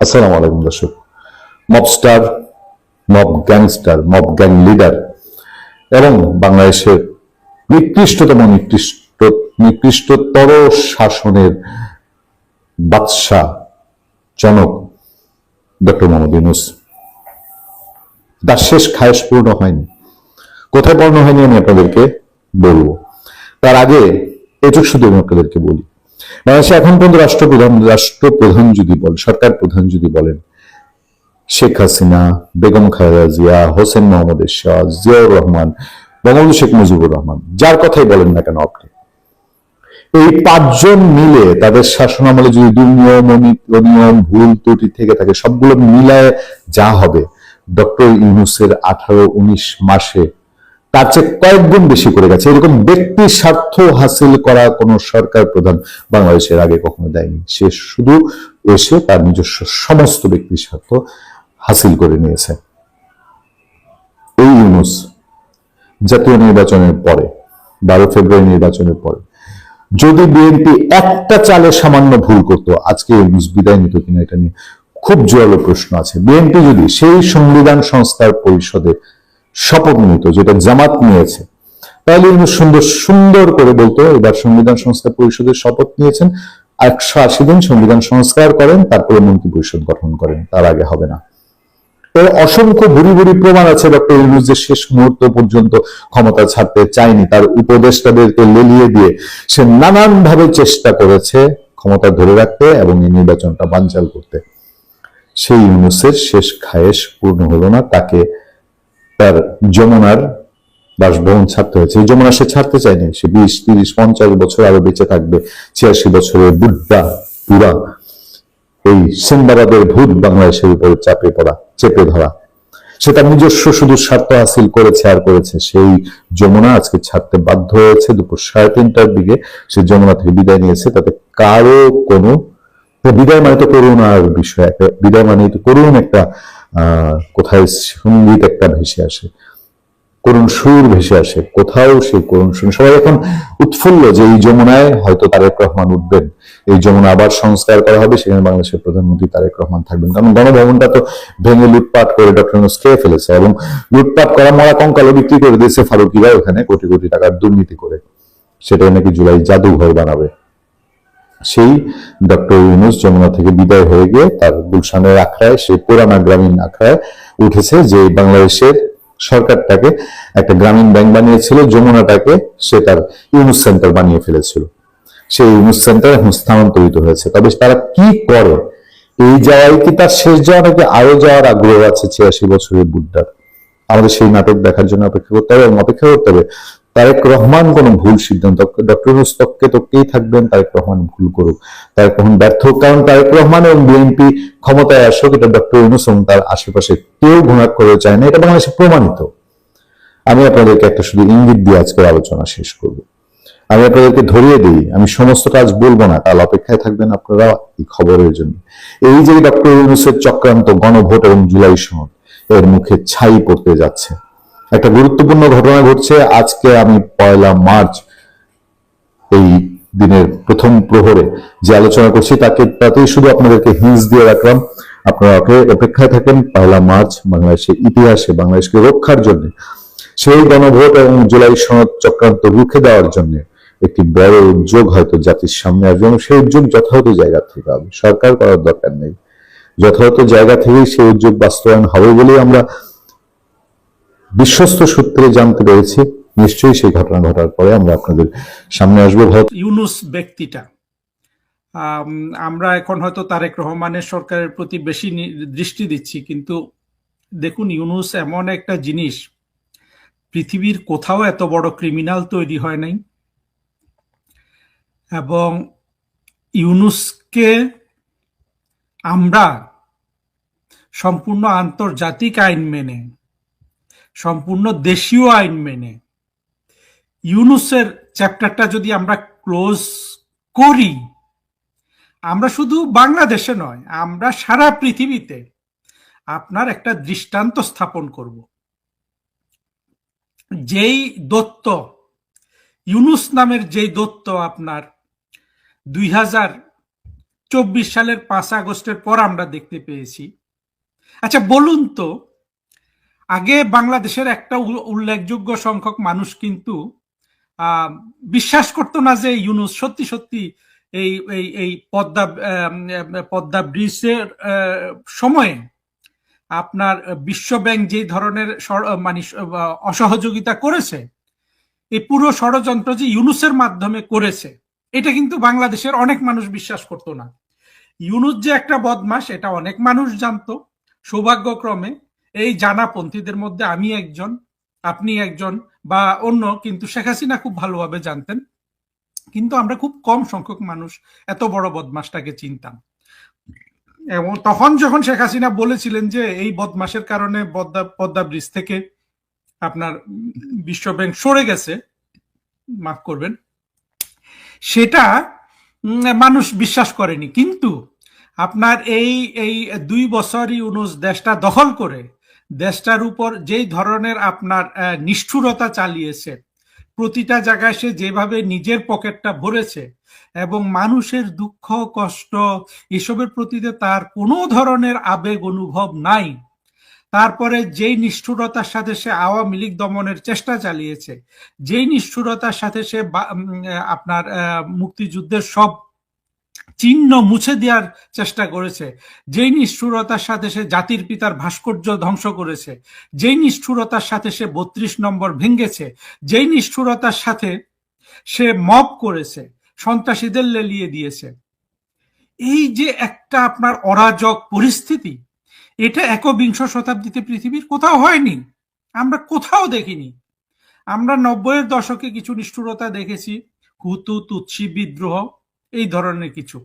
আসসালামু আলাইকুম দর্শক। Mobster, mob gangster, mob gang leader এবং বাংলাদেশের নিকৃষ্টতর শাসনের বাদশাহ জনক ডক্টর মোহাম্মদ ইউনূস, তার শেষ খায়েশ পূর্ণ হয়নি। কোথায় পূর্ণ হয়নি আমি আপনাদেরকে বলবো। তার আগে এটুকু শুধু আমি আপনাদেরকে বলি, বাংলাদেশে এখন পর্যন্ত রাষ্ট্রপ্রধান যদি বলেন, সরকার প্রধান যদি বলেন, শেখ হাসিনা, বেগম খালেদা জিয়া, হোসেন মোহাম্মদ এরশাদ, জিয়াউর রহমান, বঙ্গবন্ধু শেখ মুজিবুর রহমান, যার কথাই বলেন না কেন আপনি, এই পাঁচজন মিলে তাদের শাসন আমলে যদি দুর্নিয়ম, অনিয়ম, ভুল ত্রুটি থেকে থাকে, সবগুলো মিলায় যা হবে ডক্টর ইউনূসের 18-19 মাসে তার চেয়ে কয়েক গুণ বেশি করে গেছে। এরকম ব্যক্তি স্বার্থ হাসিল করা কোন সরকার প্রধান বাংলাদেশের আগে কখনো দেয়নি। সে শুধু এসে তার নিজস্ব সমস্ত ব্যক্তি স্বার্থ হাসিল করে নিয়েছে। এই ইউনূস জাতীয় নির্বাচনের পরে, 12 ফেব্রুয়ারি নির্বাচনের পরে যদি বিএনপি একটা চালে সামান্য ভুল করতো, আজকে ইউনূস বিদায় নিত কিনা এটা নিয়ে খুব জোরালো প্রশ্ন আছে। বিএনপি যদি সেই সংবিধান সংস্কার পরিষদে শপথ নিত যেটা জামাত নিয়েছে, তাহলে ইউনূস সুন্দর করে বলতো এবার সংবিধান সংস্কার পরিষদের শপথ নিয়েছেন, 180 দিন সংবিধান সংস্কার করেন, তারপরে মন্ত্রী পরিষদ গঠন করেন, তার আগে হবে না। এর অসংখ্য ভুরি প্রমাণ আছে ডক্টর ইউনূস যে শেষ মুহূর্ত পর্যন্ত ক্ষমতা ছাড়তে চায়নি। তার উপদেষ্টাদেরকে লেলিয়ে দিয়ে সে নানান ভাবে চেষ্টা করেছে ক্ষমতা ধরে রাখতে এবং এই নির্বাচনটা বানচাল করতে। সেই ইউনূসের শেষ খায়েশ পূর্ণ হলো না, তাকে তার যমুনার বাসভবন ছাড়তে হয়েছে। এই যমুনা সে ছাড়তে চায়নি। সে 20, 30, 50 বছর আরো বেঁচে থাকবে। 86 বছরের বুদ্ধা পুরা এই সিন্দাবাদের ভূত বাংলাদেশের উপরে চেপে ধরা। সে তার নিজস্ব শুধু স্বার্থ হাসিল করেছে আর করেছে। সেই যমুনা আজকে ছাড়তে বাধ্য হয়েছে। দুপুর 3:30টার দিকে সে যমুনা থেকে বিদায় নিয়েছে। তাতে কারো কোনো বিদায় মানে তো করুণার বিষয়, বিদায় মানে তো করুণ একটা কোথায় সঙ্গীত একটা ভেসে আসে, করুণ সুর ভেসে আসে, কোথাও সেই করুণ শুনে সবাই এখন উৎফুল্ল যে এই যমুনায় হয়তো তারেক রহমান উঠবেন, এই যমুনা আবার সংস্কার করা হবে, সেখানে বাংলাদেশের প্রধানমন্ত্রী তারেক রহমান থাকবেন। কারণ গণভবনটা তো ভেঙে লুটপাট করে ডক্টর ইউনূস খেয়ে ফেলেছে এবং লুটপাট করা মরা কঙ্কালও বিক্রি করে দিয়েছে ফারুকিরা ওখানে কোটি কোটি টাকার দুর্নীতি করে। সেটাই নাকি জুলাই জাদুঘর বানাবে। সেই ডক্টর ইউনূস যমুনা থেকে বিদায় হয়ে গিয়ে তার গুলশানের আখড়ায়, সেই পুরানা গ্রামীণ আখড়ায় উঠেছে যে বাংলাদেশের সরকারটাকে একটা গ্রামীণ ব্যাংক বানিয়েছিল, যমুনাটাকে সে তার ইউনূস সেন্টার বানিয়ে ফেলেছিল। সেই ইউনূস সেন্টার এখন স্থানান্তরিত হয়েছে। তবে তারা কি করে, এই যাওয়াই কি তার শেষ যাওয়া নাকি আরো যাওয়ার আগ্রহ আছে 86 বছরের বুদ্ধার? আমাদের সেই নাটক দেখার জন্য অপেক্ষা করতে হবে এবং অপেক্ষা করতে হবে তারেক রহমান কোন ভুল সিদ্ধান্ত, ডক্টর ইউনূস তককেই থাকবেন, তারেক রহমান ভুল করুক, তারেক রহমান ব্যর্থ হোক। কারণ তারেক রহমান এবং বিএনপি ক্ষমতায় আসুক, এটা ডক্টর ইউনূস এবং তার আশেপাশে কেউ ঘোষণা করে চায় না, এটা বাংলাদেশে প্রমাণিত। আমি আপনাদেরকে একটা শুধু ইঙ্গিত দিয়ে আজকের আলোচনা শেষ করব। আমি আপনাদেরকে ধরিয়ে দিই, আমি সমস্ত কাজ বলবো না, কাল অপেক্ষায় থাকবেন আপনারা এই খবরের জন্য। এই যে ডক্টর ইউনূসের চক্রান্ত, গণভোট এবং জুলাই সনদ, এর মুখে ছাই পড়তে যাচ্ছে। একটা গুরুত্বপূর্ণ ঘটনা ঘটছে আজকে। আমি 1 মার্চ এই দিনের প্রথম প্রহরে যে আলোচনা করছি তাতেই শুধু আপনাদেরকে হিন্স দিয়ে রাখলাম। আপনারা অপেক্ষায় থাকেন 1 মার্চ বাংলাদেশের ইতিহাসে বাংলাদেশকে রক্ষার জন্য, সেই গণভোট এবং জুলাই সনদ চক্রান্ত রুখে দেওয়ার জন্য একটি বড় উদ্যোগ হয়তো জাতির সামনে আসবে এবং সেই উদ্যোগ যথাযথ জায়গা থেকে হবে। সরকার করার দরকার নেই, যথাযথ জায়গা থেকেই সেই উদ্যোগ বাস্তবায়ন হবে বলেই আমরা বিশ্বস্ত সূত্রে জানতে পেরেছি। নিশ্চয়ই সেই ঘটনা ঘটার পরে আমরা আপনাদের সামনে আসবো। ইউনূস ব্যক্তিটা, আমরা এখন হয়তো তারেক রহমানের সরকারের প্রতি বেশি দৃষ্টি দিচ্ছি, কিন্তু দেখুন ইউনূস এমন একটা জিনিস, পৃথিবীর কোথাও এত বড় ক্রিমিনাল তৈরি হয় নাই এবং ইউনূসকে আমরা সম্পূর্ণ আন্তর্জাতিক আইন মেনে, সম্পূর্ণ দেশীয় আইন মেনে ইউনূসের চ্যাপ্টারটা যদি আমরা ক্লোজ করি, আমরা শুধু বাংলাদেশে নয়, আমরা সারা পৃথিবীতে আপনার একটা দৃষ্টান্ত স্থাপন করব। যেই দত্ত, ইউনূস নামের যেই দত্ত আপনার সালের 5 আগস্টের পর আমরা দেখতে পেয়েছি। আচ্ছা বলুন তো, আগে বাংলাদেশের একটা উল্লেখযোগ্য সংখ্যক মানুষ কিন্তু বিশ্বাস করতো না যে ইউনূস সত্যি সত্যি এই এই এই পদ্মা ব্রিজের সময়ে আপনার বিশ্বব্যাংক যে ধরনের মানে অসহযোগিতা করেছে, এই পুরো ষড়যন্ত্র যে ইউনূসের মাধ্যমে করেছে, এটা কিন্তু বাংলাদেশের অনেক মানুষ বিশ্বাস করতো না। ইউনূস যে একটা বদমাশ এটা অনেক মানুষ জানতো। সৌভাগ্যক্রমে এই জানাপন্থীদের মধ্যে আমি একজন, আপনি একজন বা অন্য, কিন্তু শেখ হাসিনা খুব ভালোভাবে জানতেন। কিন্তু আমরা খুব কম সংখ্যক মানুষ এত বড় বদমাশটাকে চিনতাম। এবং তখন যখন শেখ হাসিনা বলেছিলেন যে এই বদমাশের কারণে পদ্মা ব্রিজ থেকে আপনার বিশ্বব্যাংক সরে গেছে, মাফ করবেন, সেটা মানুষ বিশ্বাস করেনি। কিন্তু আপনার এই 2 বছরই ইউনূস দেশটা দখল করে দেশটার উপর যেই ধরনের আপনার নিষ্ঠুরতা চালিয়েছে, প্রতিটা জায়গায় সে যেভাবে নিজের পকেটটা ভরেছে এবং মানুষের দুঃখ কষ্ট এসবের প্রতিতে তার কোনো ধরনের আবেগ অনুভব নাই। তারপরে যেই নিষ্ঠুরতার সাথে সে আওয়ামী লীগ দমনের চেষ্টা চালিয়েছে, যেই নিষ্ঠুরতার সাথে সে আপনার মুক্তিযুদ্ধের সব চিহ্ন মুছে দেওয়ার চেষ্টা করেছে, যেই নিষ্ঠুরতার সাথে সে জাতির পিতার ভাস্কর্য ধ্বংস করেছে, যেই নিষ্ঠুরতার সাথে সে 32 নম্বর ভেঙেছে, যেই নিষ্ঠুরতার সাথে সে মব করেছে, সন্ত্রাসীদের লেলিয়ে দিয়েছে, এই যে একটা আপনার অরাজক পরিস্থিতি, এটা একবিংশ শতাব্দীতে পৃথিবীর কোথাও হয়নি, আমরা কোথাও দেখিনি। আমরা 90-এর দশকে কিছু নিষ্ঠুরতা দেখেছি, হুতু তুৎসি বিদ্রোহ, এই ধরনের কিছু।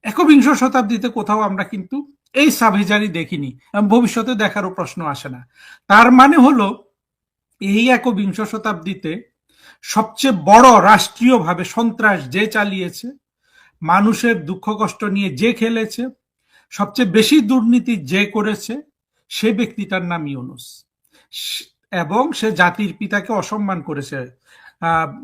একবিংশ শতাব্দীতে কোথাও আমরা কিন্তু এই সাভেজারি দেখিনি, ভবিষ্যতে দেখারও প্রশ্ন আসে না। তার মানে হলো এই একবিংশ শতাব্দীতে সবচেয়ে বড় রাষ্ট্রীয়ভাবে সন্ত্রাস যে চালিয়েছে, মানুষের দুঃখ কষ্ট নিয়ে যে খেলেছে, সবচেয়ে বেশি দুর্নীতি যে করেছে, সে ব্যক্তিটার নাম ইউনূস। এবং সে জাতির পিতাকে অসম্মান করেছে,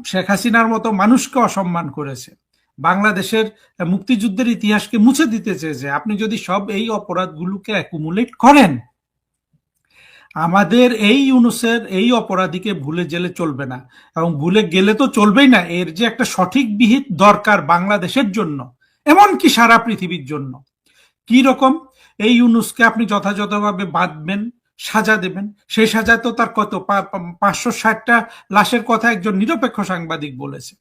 শেখ হাসিনার মতো মানুষকে অসম্মান করেছে, বাংলাদেশের মুক্তিযুদ্ধের ইতিহাসকে মুছে দিতে চেয়েছে। আপনি যদি সব এই অপরাধগুলোকে অ্যাকুমুলেট করেন, আমাদের এই ইউনূসের এই অপরাধীকে ভুলে গেলে চলবে না, এবং ভুলে গেলে তো চলবেই না, এর যে একটা সঠিক বিহিত দরকার বাংলাদেশের জন্য, এমনকি সারা পৃথিবীর জন্য। কি রকম? এই ইউনূসকে আপনি যথাযথভাবে বাঁধবেন, সাজা দেবেন। সেই সাজা তো তার কত 560টা লাশের কথা একজন নিরপেক্ষ সাংবাদিক বলেছে।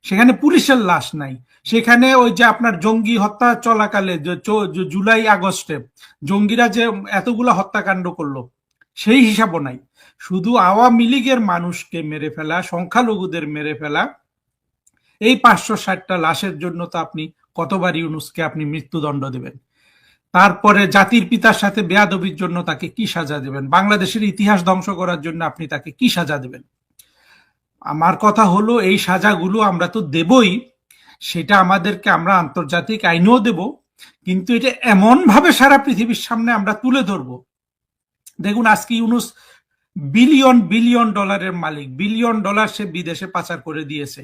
সেখানে পুলিশের লাশ নাই, সেখানে ওই যে আপনার জঙ্গি হত্যা চলাকালে জুলাই আগস্টে জঙ্গিরা যে এতগুলো হত্যাকাণ্ড করলো সেই হিসাবও নাই। শুধু আওয়ামী লীগের মানুষকে মেরে ফেলা, সংখ্যালঘুদের মেরে ফেলা, এই 560টা লাশের জন্য তো আপনি কতবার ইউনূসকে আপনি মৃত্যুদণ্ড দেবেন? তারপরে জাতির পিতার সাথে বেয়াদবির জন্য তাকে কি সাজা দেবেন? বাংলাদেশের ইতিহাস ধ্বংস করার জন্য আপনি তাকে কি সাজা দেবেন? আমার কথা হলো এই সাজাগুলো আমরা তো দেবই, সেটা আমাদেরকে আমরা আন্তর্জাতিক আইনেও দেব, কিন্তু এটা এমন ভাবে সারা পৃথিবীর সামনে আমরা তুলে ধরবো। দেখুন আজকে ইউনূস বিলিয়ন বিলিয়ন ডলারের মালিক, বিলিয়ন ডলার সে বিদেশে পাচার করে দিয়েছে।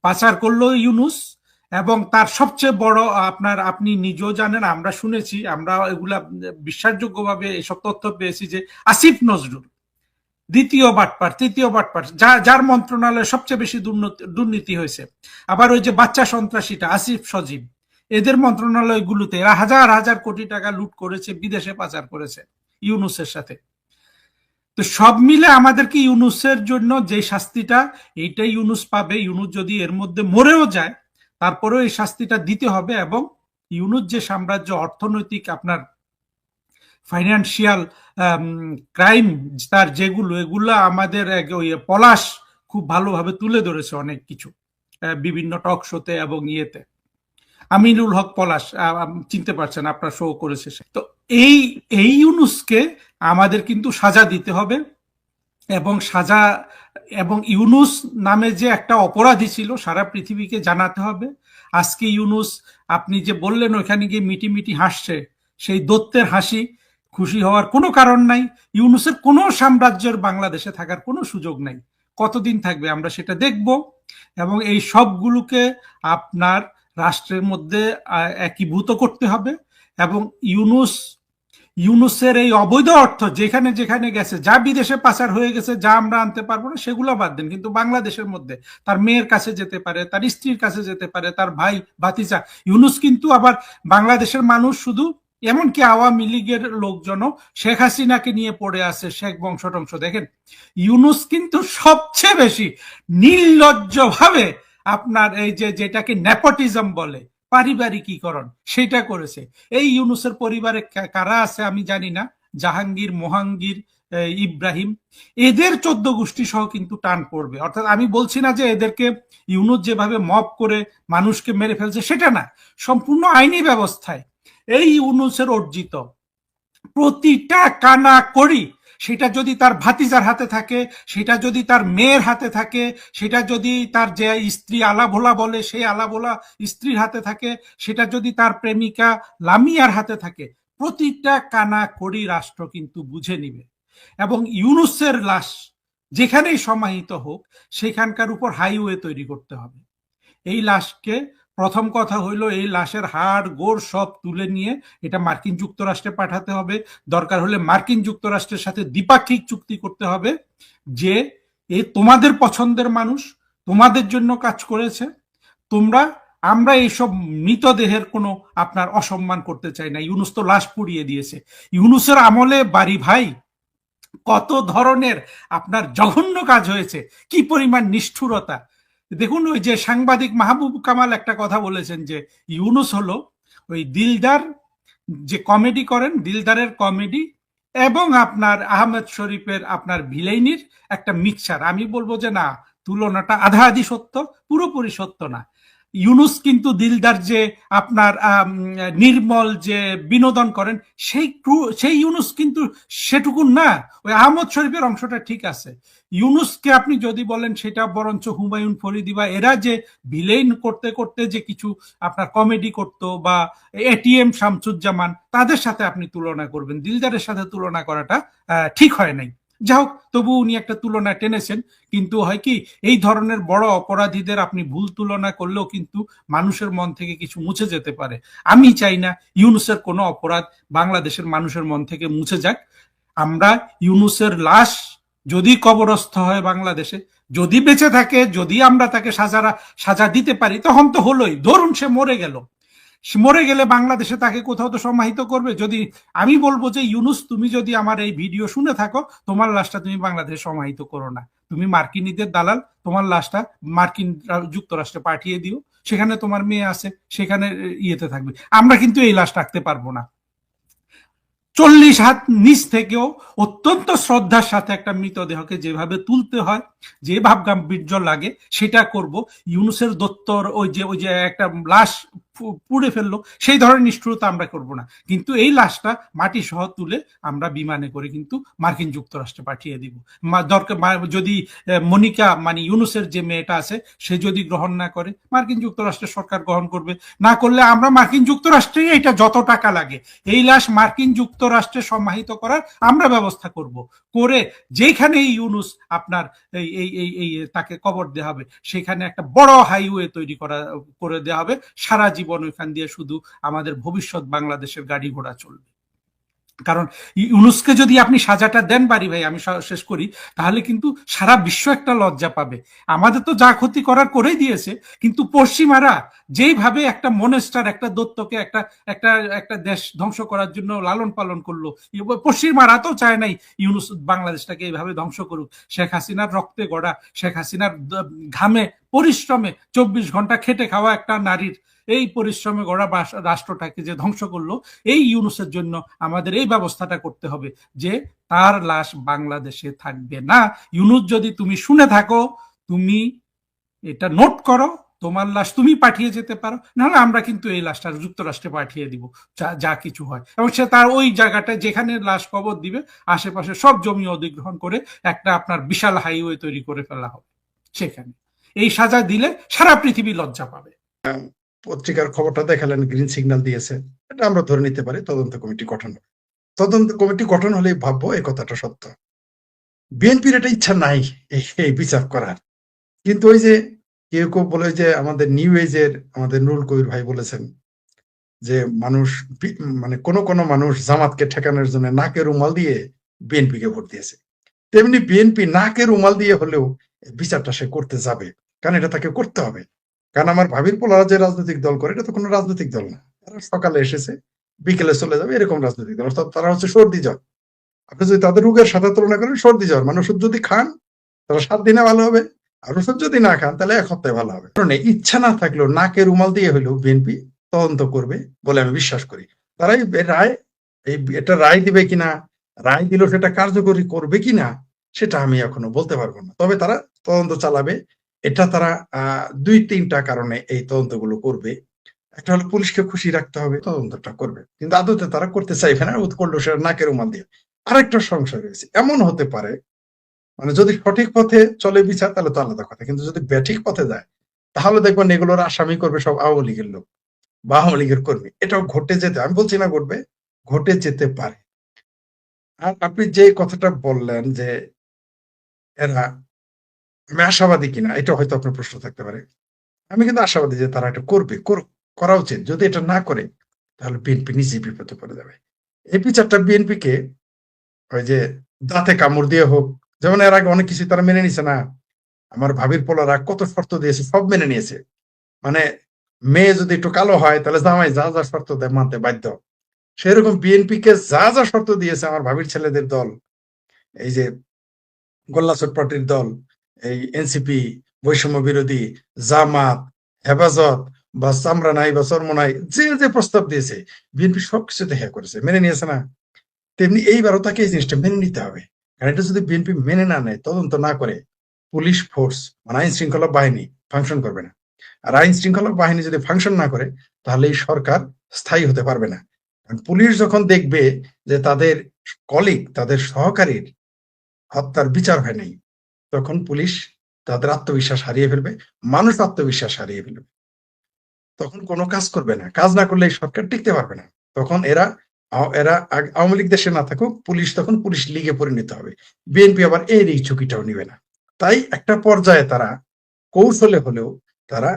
পাচার করলো ইউনূস, এবং তার সবচেয়ে বড় আপনি নিজেও জানেন, আমরা শুনেছি, আমরা এগুলা বিশ্বাসযোগ্যভাবে এসব তথ্য পেয়েছি যে আসিফ নজরুল দ্বিতীয় বাটপার, তৃতীয় বাটপার, যার মন্ত্রণালয়ে সবচেয়ে বেশি দুর্নীতি হয়েছে। আবার ওই যে বাচ্চা সন্ত্রাসীটা আসিফ সজীব, এদের মন্ত্রণালয়গুলোতে এরা হাজার হাজার কোটি টাকা লুট করেছে, বিদেশে পাচার করেছে ইউনূসের সাথে। তো সব মিলে আমাদেরকে ইউনূসের জন্য যে শাস্তিটা, এইটাই ইউনূস পাবে। ইউনূস যদি এর মধ্যে মরেও যায়, তারপরেও এই শাস্তিটা দিতে হবে। এবং ইউনূস যে সাম্রাজ্য, অর্থনৈতিক আপনার ফাইন্যান্সিয়াল ক্রাইম তার যেগুলো, এগুলো আমাদের পলাশ খুব ভালোভাবে তুলে ধরেছে অনেক কিছু বিভিন্ন টক শোতে এবং ইয়েতে। আমিনুল হক পলাশ, চিনতে পারছেন, আপনার শো করেছে। তো এই ইউনূসকে আমাদের কিন্তু সাজা দিতে হবে, এবং সাজা, এবং ইউনূস নামে যে একটা অপরাধী ছিল সারা পৃথিবীকে জানাতে হবে। আজকে ইউনূস, আপনি যে বললেন ওইখানে গিয়ে মিটি মিটি হাসছে, সেই দত্তের হাসি, খুশি হওয়ার কোনো কারণ নাই। ইউনূসের কোনো সাম্রাজ্যের বাংলাদেশে থাকার কোনো সুযোগ নাই। কতদিন থাকবে আমরা সেটা দেখব, এবং এই সবগুলোকে আপনার রাষ্ট্রের মধ্যে একীভূত করতে হবে এবং ইউনুসের এই অবৈধ অর্থ যেখানে যেখানে গেছে, যা বিদেশে পাচার হয়ে গেছে, যা আমরা আনতে পারবো না সেগুলো বাদ দেন, কিন্তু বাংলাদেশের মধ্যে তার মেয়ের কাছে যেতে পারে, তার স্ত্রীর কাছে যেতে পারে, তার ভাই ভাতিজা। ইউনুস কিন্তু আবার বাংলাদেশের মানুষ শুধু, এমনকি আওয়ামী লীগের লোকজনও শেখ হাসিনাকে নিয়ে পড়ে আছে, শেখ বংশ টংশ। দেখেন, ইউনুস কিন্তু সবচেয়ে বেশি নির্লজ্জভাবে আপনার এই যেটাকে নেপোটিজম বলে, পারিবারিকীকরণ, সেটা করেছে। এই ইউনুসের পরিবারে কারা আছে আমি জানি না, জাহাঙ্গীর, মোহাঙ্গীর, ইব্রাহিম, এদের 14 গোষ্ঠী সহ কিন্তু টান পড়বে। অর্থাৎ আমি বলছি না যে এদেরকে ইউনুস যেভাবে মব করে মানুষকে মেরে ফেলছে সেটা না, সম্পূর্ণ আইনি ব্যবস্থায় এই ইউনুসের অর্জিত প্রতিটা কানা করি, সেটা যদি তার ভাতিজার হাতে থাকে, সেটা যদি তার মেয়ের হাতে থাকে, সেটা যদি তার যে স্ত্রী আলাভোলা বলে সেই আলাভোলা স্ত্রীর হাতে থাকে, সেটা যদি তার প্রেমিকা লামিয়ার হাতে থাকে, প্রতিটা কানা করি রাষ্ট্র কিন্তু বুঝে নিবে। এবং ইউনুসের লাশ যেখানেই সমাহিত হোক সেখানকার উপর হাইওয়ে তৈরি করতে হবে। এই লাশকে, প্রথম কথা হইল এই লাশের হাড় গোড় সব তুলে নিয়ে এটা মার্কিন যুক্তরাষ্ট্রে পাঠাতে হবে। দরকার হলে মার্কিন যুক্তরাষ্ট্রের সাথে দ্বিপাক্ষিক চুক্তি করতে হবে যে এই তোমাদের পছন্দের মানুষ তোমাদের জন্য কাজ করেছে, আমরা এইসব মৃতদেহের কোনো আপনার অসম্মান করতে চাই না। ইউনুস তো লাশ পুড়িয়ে দিয়েছে। ইউনুসের আমলে বাড়ি ভাই কত ধরনের আপনার জঘন্য কাজ হয়েছে, কি পরিমাণ নিষ্ঠুরতা। দেখুন, ওই যে সাংবাদিক মাহবুব কামাল একটা কথা বলেছেন যে ইউনুস হলো ওই দিলদার যে কমেডি করেন, দিলদারের কমেডি এবং আপনার আহমেদ শরীফের আপনার ভিলেইনির একটা মিক্সচার। আমি বলবো যে না, তুলনাটা আধা আধি সত্য, পুরোপুরি সত্য না। ইউনুস কিন্তু দিলদার যে আপনার নির্মল যে বিনোদন করেন সেই ইউনুস কিন্তু সেটুকুন না। ওই আহমদ শরীফের অংশটা ঠিক আছে। ইউনুসকে আপনি যদি বলেন সেটা বরঞ্চ হুমায়ুন ফরিদি বা এরা যে ভিলেইন করতে করতে যে কিছু আপনার কমেডি করতো, বা এটিএম শামসুজ্জামান, তাদের সাথে আপনি তুলনা করবেন, দিলদারের সাথে তুলনা করাটা ঠিক হয় নাই। যাই হোক, তবু উনি একটা তুলনা টেনেছেন। কিন্তু হয় কি, এই ধরনের বড় অপরাধীদের আপনি ভুল তুলনা করলেও কিন্তু মানুষের মন থেকে কিছু মুছে যেতে পারে। আমি চাই না ইউনুসের কোনো অপরাধ বাংলাদেশের মানুষের মন থেকে মুছে যাক। আমরা ইউনুসের লাশ যদি কবরস্থ হয় বাংলাদেশে, যদি বেঁচে থাকে, যদি আমরা তাকে সাজা দিতে পারি, তখন তো হলোই। ধরুন সে মরে গেলে বাংলাদেশে তাকে কোথাও তো সমাহিত করবে। যদি আমি বলবো যে ইউনুস, তুমি যদি আমার এই ভিডিও শুনে থাকো, তোমার লাশটা তুমি বাংলাদেশে সমাহিত করো না, তুমি মার্কিনীদের দালাল, তোমার লাশটা মার্কিন যুক্তরাষ্ট্রে পাঠিয়ে দিও, সেখানে তোমার মেয়ে আছে, সেখানে ইয়েতে থাকবে। আমরা কিন্তু এই লাশ রাখতে পারবো না। 40 হাত নিচ থেকেও অত্যন্ত শ্রদ্ধার সাথে একটা মৃতদেহকে যেভাবে তুলতে হয়, যে ভাব গাম্ভীর্য লাগে, সেটা করব। ইউনুসের দত্তর ওই যে একটা লাশ পুড়ে ফেললো, সেই ধরনের নিষ্ঠুরতা আমরা করব না। কিন্তু এই লাশটা মাটি সহ তুলে আমরা বিমানে করে কিন্তু মার্কিন যুক্তরাষ্ট্রে পাঠিয়ে দিব। দরকার যদি মনিকা মানে ইউনুসের যে মেয়েটা আছে সে যদি গ্রহণ না করে, মার্কিন যুক্তরাষ্ট্রের সরকার গ্রহণ করবে। না করলে আমরা মার্কিন যুক্তরাষ্ট্রে এটা যত টাকা লাগে এই লাশ মার্কিন যুক্তরাষ্ট্রে সমাহিত করার আমরা ব্যবস্থা করব। করে যেখানে ইউনুস আপনার এই তাকে কবর দেওয়া হবে, সেখানে একটা বড় হাইওয়ে তৈরি করে দেওয়া হবে। সারা জীবন ওইখান দিয়ে শুধু আমাদের ভবিষ্যৎ বাংলাদেশের গাড়ি ঘোড়া চলবে। কারণ ইউনুসকে যদি আপনি সাজাটা দেন বাড়ি ভাই, আমি শেষ করি, তাহলে কিন্তু সারা বিশ্ব একটা লজ্জা পাবে। আমাদের তো যা ক্ষতি করার করেই দিয়েছে, কিন্তু পশ্চিমারা যেইভাবে একটা মনেস্টার, একটা দত্তকে একটা একটা একটা দেশ ধ্বংস করার জন্য লালন পালন করলো, পশ্চিমারা তো চায় নাই ইউনুস বাংলাদেশটাকে এইভাবে ধ্বংস করুক। শেখ হাসিনার রক্তে গড়া, শেখ হাসিনার ঘামে পরিশ্রমে 24 ঘন্টা খেটে খাওয়া একটা নারীর এই পরিশ্রমে গড়া রাষ্ট্রটাকে যে ধ্বংস করলো, এই ইউনুসের জন্য আমাদের এই ব্যবস্থাটা করতে হবে যে তার লাশ বাংলাদেশে থাকবে না। ইউনুস, যদি তুমি শুনে থাকো, তুমি এটা নোট করো, তোমার লাশ তুমি পাঠিয়ে যেতে পারো, নাহলে আমরা কিন্তু এই লাশটা যুক্তরাষ্ট্রে পাঠিয়ে দিব, যা কিছু হয়। এবং সে তার ওই জায়গাটায় যেখানে লাশ কবর দিবে আশেপাশে সব জমি অধিগ্রহণ করে একটা আপনার বিশাল হাইওয়ে তৈরি করে ফেলা হবে। সেখানে এই সাজা দিলে সারা পৃথিবী লজ্জা পাবে। পত্রিকার খবরটা দেখালেন, গ্রিন সিগন্যাল দিয়েছে, এটা আমরা ধরে নিতে পারি তদন্ত কমিটি গঠন হলে ভাববো এই কথাটা সত্য। বিএনপির এটা ইচ্ছা নাই এই বিচার করার, কিন্তু ওই যে কেউ কেউ বলে যে আমাদের নিউ এজের আমাদের নুরুল কবির ভাই বলেছেন যে মানুষ মানে কোন মানুষ জামাতকে ঠেকানোর জন্য নাকে রুমাল দিয়ে বিএনপিকে ভোট দিয়েছে, তেমনি বিএনপি নাকে রুমাল দিয়ে হলেও বিচারটা সে করতে যাবে, কারণ এটা তাকে করতে হবে। কারণ আমার ভাবির পোলারা যে রাজনৈতিক দল করে এটা তো কোনো রাজনৈতিক দল না, তারা সকালে এসেছে বিকেলে চলে যাবে এরকম রাজনৈতিক দল, অর্থাৎ তারা হচ্ছে সর্দি জ্বর। আপনি যদি তাদের রোগের সাথে তুলনা করেন সর্দি জ্বর, মানে ওষুধ যদি খান তাহলে 7 দিনে ভালো হবে, আর ওষুধ যদি না খান তাহলে 1 সপ্তাহে ভালো হবে। কারণ ইচ্ছা না থাকলেও নাকে রুমাল দিয়ে হলেও বিএনপি তদন্ত করবে বলে আমি বিশ্বাস করি। তারাই রায় এটা রায় দিবে কিনা, রায় দিল সেটা কার্যকরী করবে কিনা সেটা আমি এখনো বলতে পারবো না, তবে তারা তদন্ত চালাবে। এটা তারা 2-3টা কারণে এই তদন্তগুলো করবে। একটা হলো পুলিশকে খুশি রাখতে হবে, তদন্তটা করবে, কিন্তু আদতে তারা করতে চাইবে না, করলো সেটা নাকের রুমাল দিয়ে। আরেকটা সংশয় রয়েছে, এমন হতে পারে মানে যদি সঠিক পথে চলে বিচার তাহলে তো আলাদা কথা, কিন্তু যদি ব্যাঠিক পথে যায় তাহলে দেখবেন এগুলোর আসামি করবে সব আওয়ামী লীগের লোক বা আওয়ামী লীগের কর্মী। এটাও ঘটে যেতে, আমি বলছি না ঘটবে, ঘটে যেতে পারে। আর আপনি যে কথাটা বললেন যে এরা, আমি আশাবাদী কিনা এটা হয়তো আপনার প্রশ্ন থাকতে পারে। আমি কিন্তু আশাবাদী যে তারা এটা করবে, করা উচিত। যদি এটা না করে তাহলে বিএনপি নিজেই বিপদে পড়ে যাবে। এই বিচারটা বিএনপি কে ওই যে দাঁতে কামড় দিয়ে হোক, যেমন এর আগে অনেক কিছু তারা মেনে নিছে না, আমার ভাবির পোলারা কত শর্ত দিয়েছে সব মেনে নিয়েছে। মানে মেয়ে যদি একটু কালো হয় তাহলে জামাই যা যা শর্ত দেয় মানতে বাধ্য। সেরকম বিএনপি কে যা যা শর্ত দিয়েছে আমার ভাবির ছেলেদের দল, এই যে গোল্লা পার্টির দল, এই এনসিপি, বৈষম্য বিরোধী, জামাত, হেফাজত বা চামড়া নাই বা চর্ম নাই, যে যে প্রস্তাব দিয়েছে বিএনপি সবকিছু দেখা করেছে, মেনে নিয়েছে না। তেমনি এইবারও তাকে এই জিনিসটা মেনে নিতে হবে, কারণ এটা যদি বিএনপি মেনে না নেয়, তদন্ত না করে, পুলিশ ফোর্স মানে আইন শৃঙ্খলা বাহিনী ফাংশন করবে না। আর আইন শৃঙ্খলা বাহিনী যদি ফাংশন না করে তাহলে এই সরকার স্থায়ী হতে পারবে না। কারণ পুলিশ যখন দেখবে যে তাদের কলিগ, তাদের সহকারীর হত্যার বিচার হয় নাই, তখন পুলিশ তাদের আত্মবিশ্বাস হারিয়ে ফেলবে, মানুষ আত্মবিশ্বাস হারিয়ে ফেলবে, তখন কোনো কাজ করবে না। কাজ না করলে এই সরকার টিকতে পারবে না। তখন এরা এরা আওয়ামী লীগ দেশে না থাকুক, পুলিশ তখন পুলিশ লীগে পরিণত হবে। বিএনপি আবার এই ঝুঁকিটাও নিবে না। তাই একটা পর্যায়ে তারা কৌশলে হলেও তারা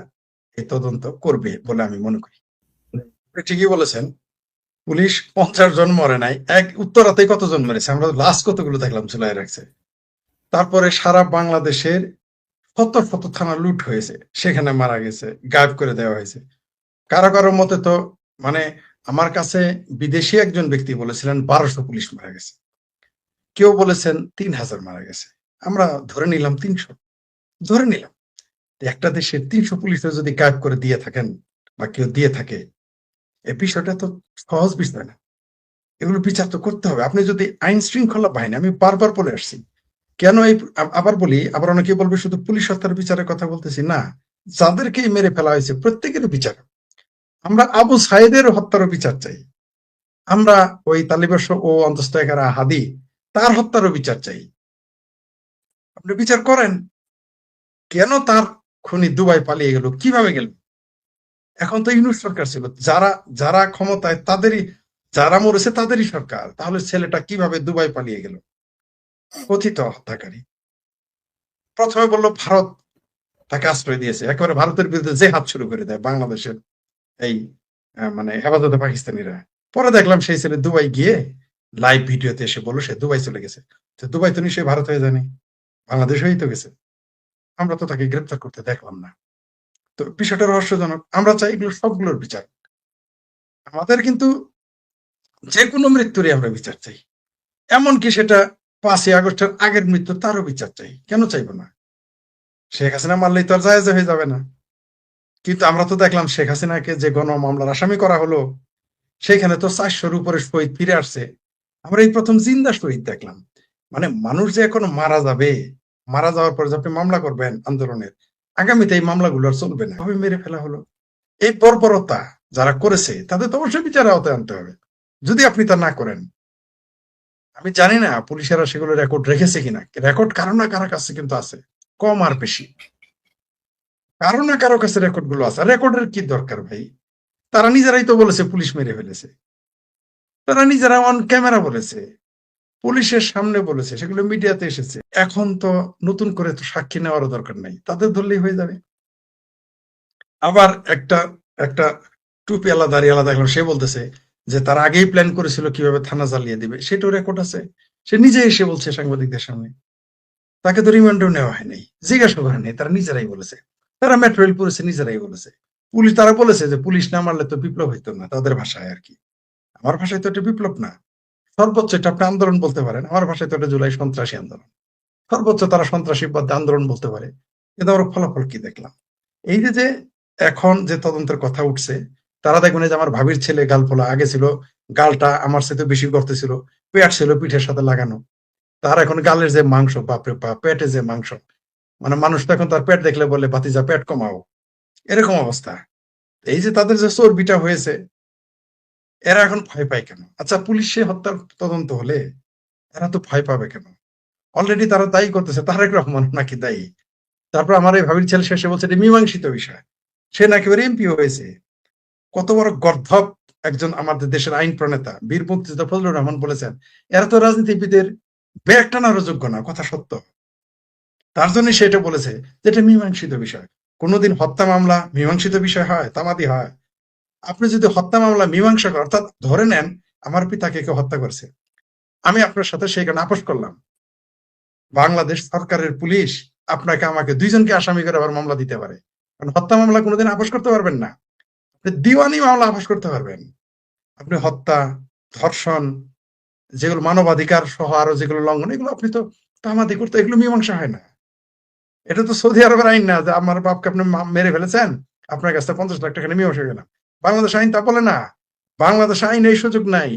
এই তদন্ত করবে বলে আমি মনে করি। আপনি ঠিকই বলেছেন, পুলিশ 50 জন মরে নাই, এক উত্তরাতে কতজন মরেছে, আমরা লাস্ট কতগুলো দেখলাম ঝুলাই রাখছে। তারপরে সারা বাংলাদেশের শত শত থানা লুট হয়েছে, সেখানে মারা গেছে, গায়েব করে দেওয়া হয়েছে। কারো কারো মতে তো মানে আমার কাছে বিদেশি একজন ব্যক্তি বলেছিলেন 1200 পুলিশ মারা গেছে, কেউ বলেছেন 3000 মারা গেছে, আমরা ধরে নিলাম 300, ধরে নিলাম। একটা দেশের 300 পুলিশও যদি গায়েব করে দিয়ে থাকেন বা কেউ দিয়ে থাকে, এই বিষয়টা তো সহজ বিষয় না, এগুলো বিচার তো করতে হবে। আপনি যদি আইন শৃঙ্খলা বাহিনী, আমি বারবার বলে আসছি, কেন এই আবার বলি, আবার অনেকে বলবে শুধু পুলিশ হত্যার বিচারের কথা বলতেছি না, যাদেরকেই মেরে ফেলা হয়েছে প্রত্যেকের বিচার। আমরা আবু সাইদের হত্যারও বিচার চাই, আমরা ওই তালিবাস ও অন্তঃস্থকারা হাদি তার হত্যারও বিচার চাই। আপনি বিচার করেন, কেন তার খুনি দুবাই পালিয়ে গেল, কিভাবে গেল? এখন তো ইউনূস সরকার ছিল, যারা যারা ক্ষমতায় তাদেরই, যারা মরেছে তাদেরই সরকার, তাহলে ছেলেটা কিভাবে দুবাই পালিয়ে গেল? কথিত হত্যাকারী প্রথমে বললো ভারত তাকে আশ্রয় দিয়েছে, একেবারে ভারতের বিরুদ্ধে যে হাত শুরু করে দেয় বাংলাদেশের এই মানে হেফাজতে পাকিস্তানিরা। পরে দেখলাম সেই ছেলে দুবাই গিয়ে লাইভ ভিডিওতে এসে বললো সে দুবাই চলে গেছে। তো দুবাই তো নিশ্চয়ই ভারত হয়ে যায়নি, বাংলাদেশ হয়েই তো গেছে, আমরা তো তাকে গ্রেপ্তার করতে দেখলাম না। তো বিষয়টা রহস্যজনক। আমরা চাই এগুলো সবগুলোর বিচার। আমাদের কিন্তু যে কোনো মৃত্যুরই আমরা বিচার চাই, এমনকি সেটা 5ই আগস্টের আগের মৃত্যু, তারও বিচার চাই, কেন চাইবো না? শেখ হাসিনা মারলেই তো আর জায়েজ হয়ে যাবে না। কিন্তু আমরা তো দেখলাম শেখ হাসিনাকে যে গণ মামলার আসামি করা হলো, সেখানে তো 400-র উপরে শহীদ ফিরে আসছে। আমরা এই প্রথম জিন্দা শহীদ দেখলাম। মানে মানুষ যে এখন মারা যাবে, মারা যাওয়ার পর যে আপনি মামলা করবেন আন্দোলনের, আগামীতে এই মামলাগুলো আর চলবে না, ভাবে মেরে ফেলা হলো। এই বর্বরতা যারা করেছে তাদের তো অবশ্যই বিচারের আওতায় আনতে হবে। যদি আপনি তা না করেন, আমি জানি না পুলিশেরা সেগুলো রেকর্ড রেখেছে কিনা, রেকর্ড কারো না কারো কাছে কিন্তু আছে, কম আর বেশি, কারো না কারো কাছে রেকর্ড গুলো আছে। রেকর্ডের কি দরকার ভাই? তারা নিজেরাই তো বলেছে পুলিশ মেরে ফেলেছে, তারা নিজেরা অন ক্যামেরা বলেছে, পুলিশের সামনে বলেছে, সেগুলো মিডিয়াতে এসেছে। এখন তো নতুন করে তো সাক্ষী নেওয়ারও দরকার নাই, তাদের ধরলেই হয়ে যাবে। আবার একটা একটা টুপি আলাদা দাড়ি আলাদা এখন সে বলতেছে যে তার আগেই প্ল্যান করেছিল কিভাবে থানা জ্বালিয়ে দিবে, সেটাও রেকর্ড আছে। সে নিজে এসে বলছে সাংবাদিকদের সামনে। তাকে তো রিমান্ডও নেওয়া হয়নি, জিজ্ঞাসা করে নাই, তারা নিজেরাই বলেছে। তারা মেট্রো রেল পুলিশে নিজেরাই বলেছে। পুলিশ তারা বলেছে যে পুলিশ না মারলে তো বিপ্লব হইতো না, তাদের ভাষায় আর কি। আমার ভাষায় তো এটা বিপ্লব না, সর্বোচ্চ এটা আপনি আন্দোলন বলতে পারেন। আমার ভাষায় তো এটা জুলাই সন্ত্রাসী আন্দোলন, সর্বোচ্চ তারা সন্ত্রাসীবাদ আন্দোলন বলতে পারে। কিন্তু আমরা ফলাফল কি দেখলাম? এই যে এখন যে তদন্তের কথা উঠছে, তারা দেখবেন যে আমার ভাবির ছেলে গাল ফোলা, আগে ছিল গালটা আমার সাথে বেশি করতে ছিল, পেট ছিল পিঠের সাথে লাগানো, তার এখন গালের যে মাংস, বাপরে বাপ, পেটে যে মাংস, মানে মানুষ তো এখন তার পেট দেখলে বলে ভাতিজা পেট কমাও, এরকম অবস্থা। এই যে তাদের যে চর্বিটা হয়েছে, এরা এখন ভয় পায় কেন? আচ্ছা, পুলিশে হত্যার তদন্ত হলে এরা তো ভয় পাবে কেন? অলরেডি তারা দায়ী করতেছে তারেক রহমান নাকি দায়ী। তারপর আমার এই ভাবির ছেলে শেষে বলছে এটা মীমাংসিত বিষয়, সে নাকি এমপি হয়েছে। কত বড় গর্ধব একজন আমাদের দেশের আইন প্রণেতা বীর মুক্তিযোদ্ধা ফজলুর রহমান বলেছেন, এরা তো রাজনীতিবিদের ব্যাগ টানারও যোগ্য না, কথা সত্য। তার জন্য সে এটা বলেছে যে এটা মীমাংসিত বিষয়। কোনোদিন হত্যা মামলা মীমাংসিত বিষয় হয়? তামাদি হয়? আপনি যদি হত্যা মামলা মীমাংসা করেন, অর্থাৎ ধরে নেন আমার পিতাকে কেউ হত্যা করছে, আমি আপনার সাথে সেখানে আপোষ করলাম, বাংলাদেশ সরকারের পুলিশ আপনাকে আমাকে দুইজনকে আসামি করে আবার মামলা দিতে পারে, কারণ হত্যা মামলা কোনোদিন আপোষ করতে পারবেন না। আপনি দিওয়ানি মামলা আপোষ করতে পারবেন। আপনি হত্যা, ধর্ষণ, যেগুলো মানবাধিকার সহ আরো যেগুলো লঙ্ঘন, এগুলো আপনি তো তামাদি করতে, এগুলো মীমাংসা হয় না। এটা তো সৌদি আরবের আইন না যে আমার বাপকে আপনি মেরে ফেলেছেন, আপনার কাছে 50 লাখ টাকা নিয়ে মীমাংসা গেলাম। বাংলাদেশ আইন তা বলে না। বাংলাদেশ আইন এই সুযোগ নাই।